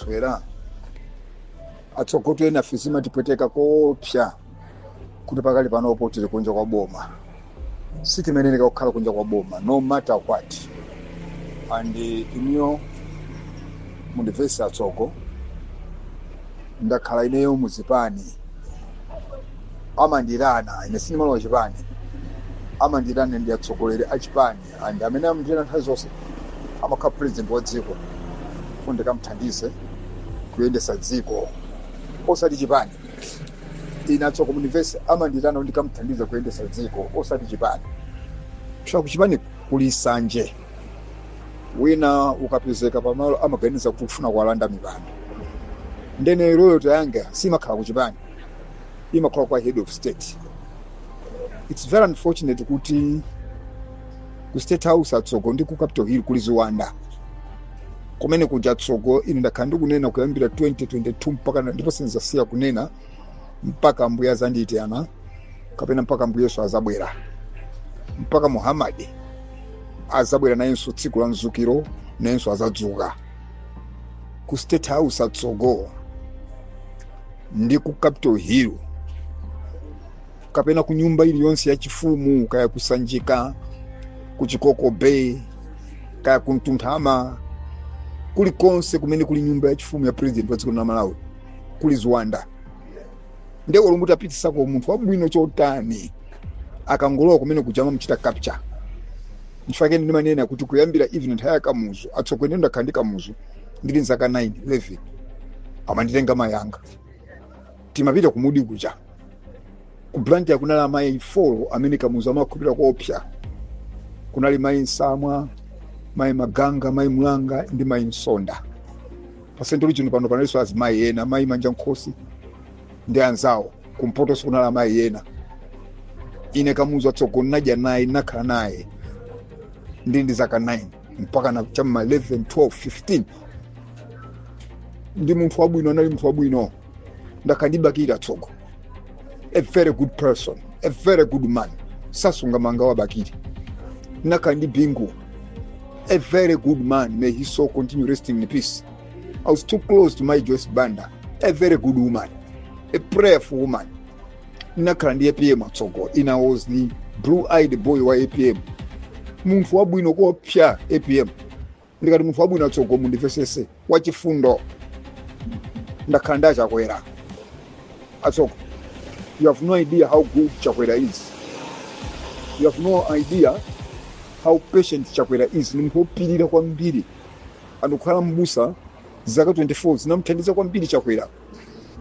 twera atsogotwe na fizima tipweteka kopya kuti pakali panopo tili kunja kwa boma sitimeneneka kukhala kunja kwa boma no matter what. And imyo mundivesa atsogo ndakhala ineyo muzipani amandirana ine sinimalo wa chipani amandirana ndi atsogolere achipani and amene amandirana nthawi zonse amakhala president wa dziko kuti kamthandize kuyendesa dziko osati chipani. Ine atsogo mundivesa amandirana ndi kamthandiza kuyendesa dziko osati chipani. Kusha kuchipani kuli sanje wina ukapezeka pamalo amaganiza kuti ufuna kuwalanda mipando ndene loyalty yanga simakhala kuchipani imakhala kwa head of state. It's very unfortunate kuti ku state house atsogo ndi ku Capitol Hill kuli ziwanda kumene kuja atsogo ine ndakhala ndikunena kuyambira 2022 mpaka ndipo sinzasiya kunena mpaka mbuya zandiyitana kapena mpaka mbuyeso azabwera mpaka Muhammad azabwera nayenso tsiku la mzukiro nayenso azadzuka. Ku state house atsogo ndi ku Capitol Hill kapena ku nyumba iliyonse ya chifumu kaya kusanjika ku Chikoko Bay kaya ku Mtunthama kuli konse kumene kuli nyumba ya chifumu ya president wa dziko la Malawi kuli ziwanda ndeko olumuti apitisako munthu wabwino chotani akangolowa kumene kujama mchita capture. Nchifake ndimanena kuti kuyambira even nthawi ya Kamuzu atsogolere ndakhala ndi Kamuzu ndili nzaka 9 11 amanditenga mayanga timapita kumudi kuja ku Blantyre kunali amayi 4 amene Kamuzu amakhupira kopya kunali mayi Nsamwa mayi Maganga mayi Mulanga ndi mayi Nsonda pasentoli chino pano panalinso azimayi ena mayi Manja Nkhosi ndi anzawo kumpoto kunali amayi ena. Ine Kamuzu atsogo nadya naye nakhala naye ndi zaka 9 mpaka na chama 11 12 15 ndi munthu wabwino anali munthu wabwino ndakhandibakira atsogo a very good person a very good man sasunga manga wabakiri nakandi Bingu a very good man may his soul continue resting in peace. I was too close to my Joyce Banda a very good woman a prayerful woman nakandi APM atsogo ina was the blue-eyed boy wa APM munthu wabwino kopya APM ndikati munthu wabwino atsogo mundivesese wachifundo ndakhala Chakwera atsogo. You have no idea how good Chakwera is. You have no idea how patient Chakwera is. Ni munthu wopirira kwambiri anokhala mbusa zaka 24 zinamthandiza kwambiri Chakwera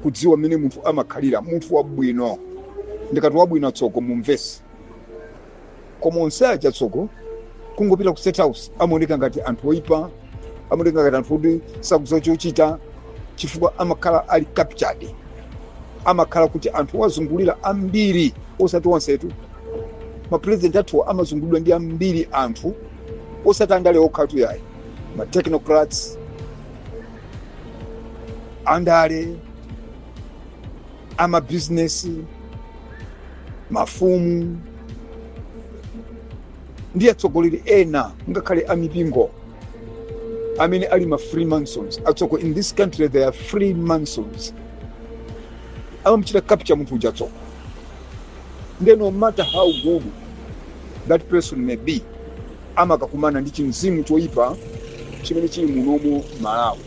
kudziwa mmene munthu amakhalira munthu wabwino ndikati wabwino atsogo mumvese koma onse aja atsogo kungopita ku state house amaoneka ngati anthu oyipa amaoneka ngati anthu oti sakudziwa chochita chifukwa amakhala ali captured amakhala kuti anthu wazungulira ambiri osati onsetu mapresident athu amazungulidwa ndi ambiri anthu osati andale okhatu yayi ma technocrats andale ama business mafumu ndi atsogoleri ena ngakhale amipingo amene ali ma Freemasons atsogo. In this country there are Freemasons amamchita capture munthu uja atsogo. No matter how good that person may be amakakumana ndi chimzimu choyipa chimene chili munomo Malawi.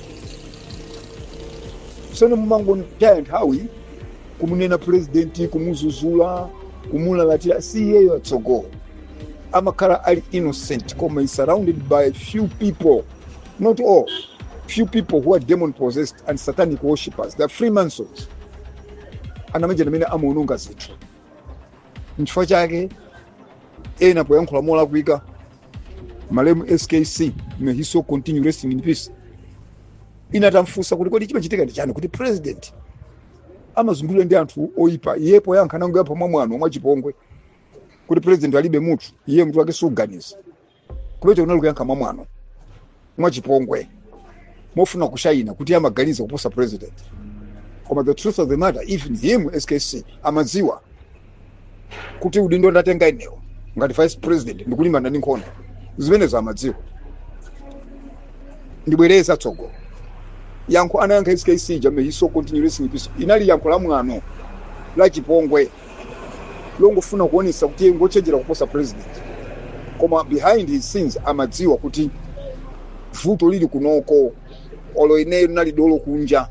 Sono mumango ntaya nthawi kumunena president kumuzuzula kumulalatira si yeyo atsogo amakhala ali innocent koma is surrounded by few people, not all, few people who are demon possessed and satanic worshippers. They are Freemasons anamene amene amaononga zinthu. Nchifukwa chake ena poyankhula mola kuika malemu SKC may his soul continue resting in peace inatamfunsa kuti kodi chimachitika ndi chani kuti president amazungulira ndi anthu oyipa yepo yankha nango yapo mwamwano mwachipongwe kuti president alibe mutu iye mtu wake suganiza kubeto unali kuyankha mwamwano mwachipongwe mofuna kushayina kuti amaganiza kuposa president. Koma the truth of the matter, even him SKC amaziwa kuti udindo ndatenga inewo ngati vice president ndikulimbana ndi nkhondo zimene za amadziwa. Ndibwereza atsogo yanko anayankha SKC jambe hiso continue racing peace inali yanko la mwano la chipongwe longofuna kuonesa kuti ngochenjera kuposa president koma behind his scenes amadziwa kuti vuto lili kunoko olo ineyo nali dolo kunja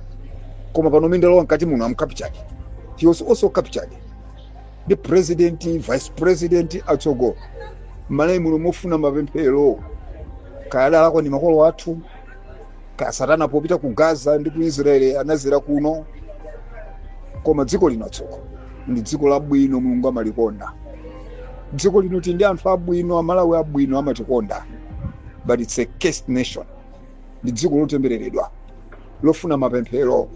koma pano mindalo nkati muno amcaptured. He was also captured. The president, vice president atsogo malai muno mofuna mapemphero kayada lako ni makolo athu ka satana popita ku Gaza ndi ku Israeli anazira kuno koma dziko linatsoko ndi dziko labwino Mulungu amalikonda. Dziko linoti ndi anthu abwino amalawi abwino amatikonda, but it's a cursed nation. Ndi dziko lotembereredwa lofuna mapemphero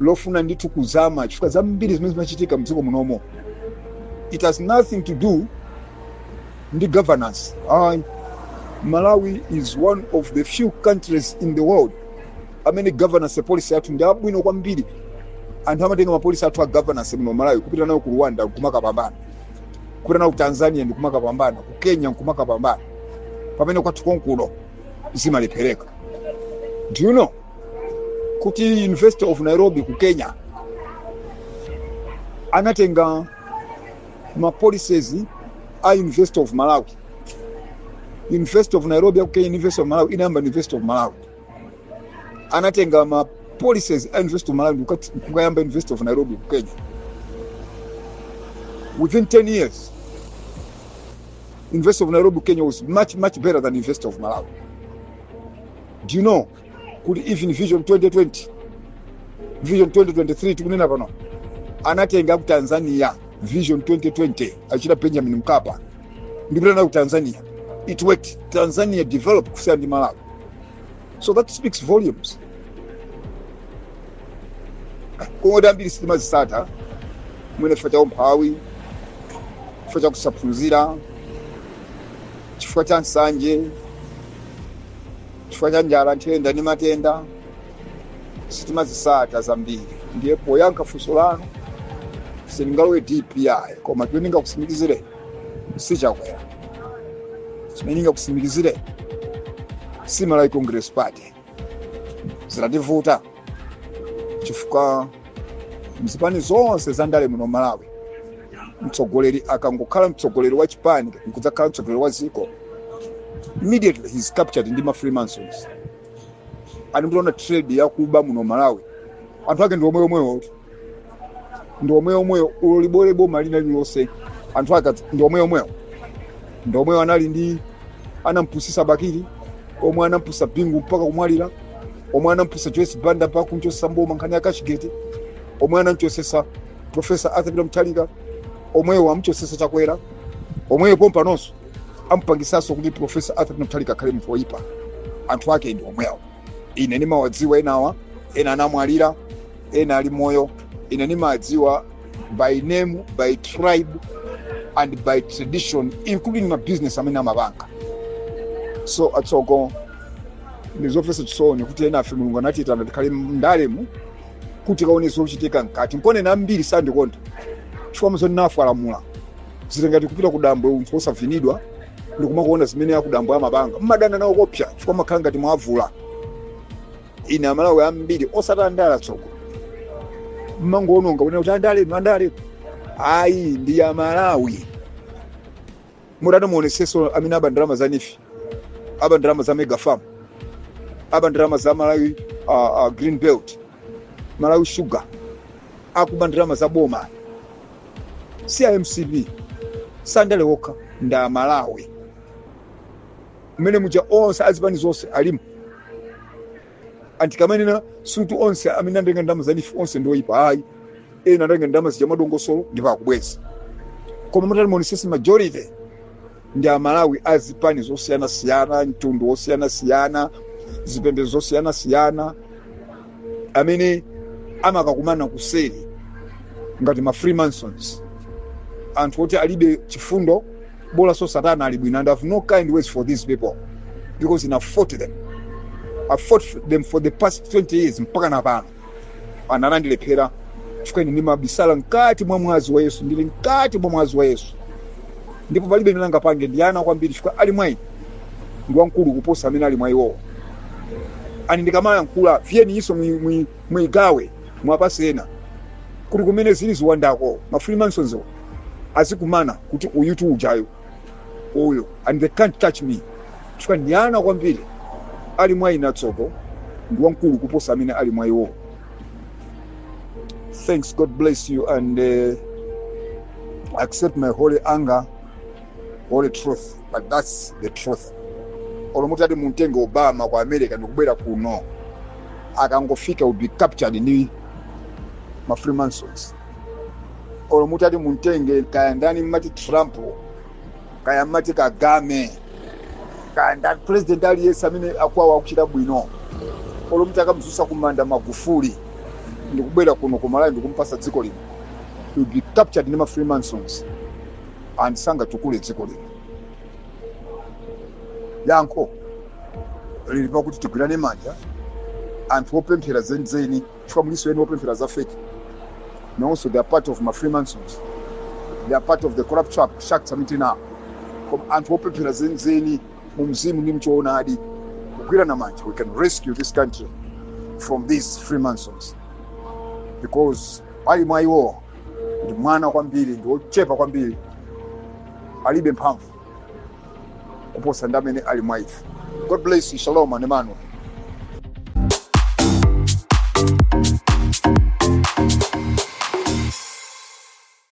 lofuna ndithu kuzama chifukwa zambiri zimene zimachitika mdziko munomo. It has nothing to do ndi governance. Malawi is one of the few countries in the world amene governance policy athu ndi abwino kwambiri. Anthu amatenga mapolisi athu a governance muno Malawi kupita nayo ku Rwanda kumakapambana, kupita nayo ku Tanzania ndi kumakapambana, ku Kenya kumakapambana, pamene kwathu konkuno zimalephereka. Do you know kuti University of Nairobi ku Kenya anatenga ma policies a University of Malawi. University of Nairobi ku Kenya, University of Malawi inamba University of Malawi. Anatenga ma policies a University of Malawi kukayamba University of Nairobi ku Kenya. Within 10 years, University of Nairobi Kenya was much better than University of Malawi. Do you know could even Vision 2020, Vision 2023 tukunena pano anatenga ku Tanzania Vision 2020 achira Benjamin Mkapa ndipita na ku Tanzania. It worked. Tanzania developed kusiyana ndi Malawi. So that speaks volumes. Kongoda mbili sitima zisata mwene fata umphawi, fata kusaphunzira, chifukwa cha nsanje, chifukwa cha njala ntenda ndi matenda, sitima zisata zambiri. Ndipo yankha funso lanu sindingalowe DPI koma tweninga kusimikizire sichakwera. Simeninga kusimikizire si Malawi Congress Party zilativuta chifukwa mzipani zonse zandale muno Malawi mtsogoleri akangokhala mtsogoleri wa chipani nkudzakhala mtsogoleri wa ziko, immediately he's captured ndi ma Freemasons. Animtona trade yakuba muno Malawi anthu ake ndi omweyo ulibolebo malina lilose anthu ake ndi omweyo anali ndi anampusisa Bakiri, omwe anampusa Bingu mpaka kumwalira, omwe anampusa Joyce Banda mpaka kunchosa Mboma nkhani ya Kachigete, omwe anamchosesa Professor Arthur Mtalika, omwe wamchosesa Chakwera, omwe pompa nonso ampangisaso kuti Professor Arthur Mtalika akhale munthu woyipa. Anthu ake ndi omwewo. Ine nimawadziwa enawa, ena anamwalira, ena ali moyo. Ine nimawadziwa by name, by tribe and by tradition, including my business amene amapanga. So atsoko ndizofesa chisoni kuti ena afe Mulungu anatitana tikhale ndalemu kuti kaoneso uchitika nkati nkone na mbiri sandikonda chifukwa mzo nafu alamula zitengati kupita kudambo munthu osavinidwa ndikumakuona zimene yakudambo amapanga mmadana nawo kopya chifukwa makhala ngati mwavula. Ine Amalawi ambiri osatandala tsoko mmangoononga kunena kuti andale ayi ndi Amalawi. Murada muoneseso amene abandrama za Nifi, abandrama za Mega Farm, abandrama za Malawi Green Belt, Malawi Sugar, akubandrama za Boma, CIMCB, sandale woka nda Malawi. Mene muja onse azipani zonse alimu. Antikamenena sutu onse amene ndenga ndama za Nifi onse ndoyipa ayi. Ena ndenga ndama za Madongosolo ndipa kubweza. Koma mutali muonesese majority ndi Amalawi azipani zosiyana-siyana, mtundu osiyana-siyana, zipembedzo zosiyana-siyana amene amakakumana kuseri ngati ma Freemasons. Anthu oti alibe chifundo bola so Satana ali bwino. And I have no kind words for these people because I fought them. I fought them for the past 20 years mpaka napano. Anandilephera chifukwa ine ndimabisala nkati mwa mwazi wa Yesu, ndili nkati mwa mwazi wa Yesu. Ndipo palibe nanga pange ndiyana kwambiri chifukwa ali mwayi ndi wankulu kuposa amene ali mwayiwo. ani ndikamala nkula vyeni iso mwigawe mwapasena kuti kumene zili ziwandako ma Freemasons azikumana kuti uyu tu ujayo uyo and they can't touch me chifukwa ndiyana kwambiri ali mwa ina tsoko ndi wankulu kuposa amene ali mwa iwo. Thanks, God bless you, and accept my holy anger, holy truth, but that's the truth. Olomuti ati muntenge Obama kwa America ndikubwera kuno akangofika will be captured ni ma Freemasons. Olomuti ati muntenge kaya ndani mati Trump kaya mati Kagame kaya ndani president aliyesa amene akwawa akuchita bwino. Olomuti akamzusa kumanda Magufuli ndikubwera kuno kumalawi ndikumpasa dziko lino will be captured ni ma Freemasons and sanga tukule dziko lino. Yankho lilipa kuti tigwirane manja anthu opemphera zenizeni chifukwa muliso eni opemphera za fake. And also they are part of my Freemasons, they are part of the corrupt sharks amitina anthu opemphera zenizeni mu mzimu ndi mchoonadi kugwirana manja. We can rescue this country from these Freemasons because ali mwa iwo ndi mwana kwambiri ndi ochepa kwambiri alibe mphamvu kuposa ndamene ali mwa ife. God bless you. Shalom and Emmanuel.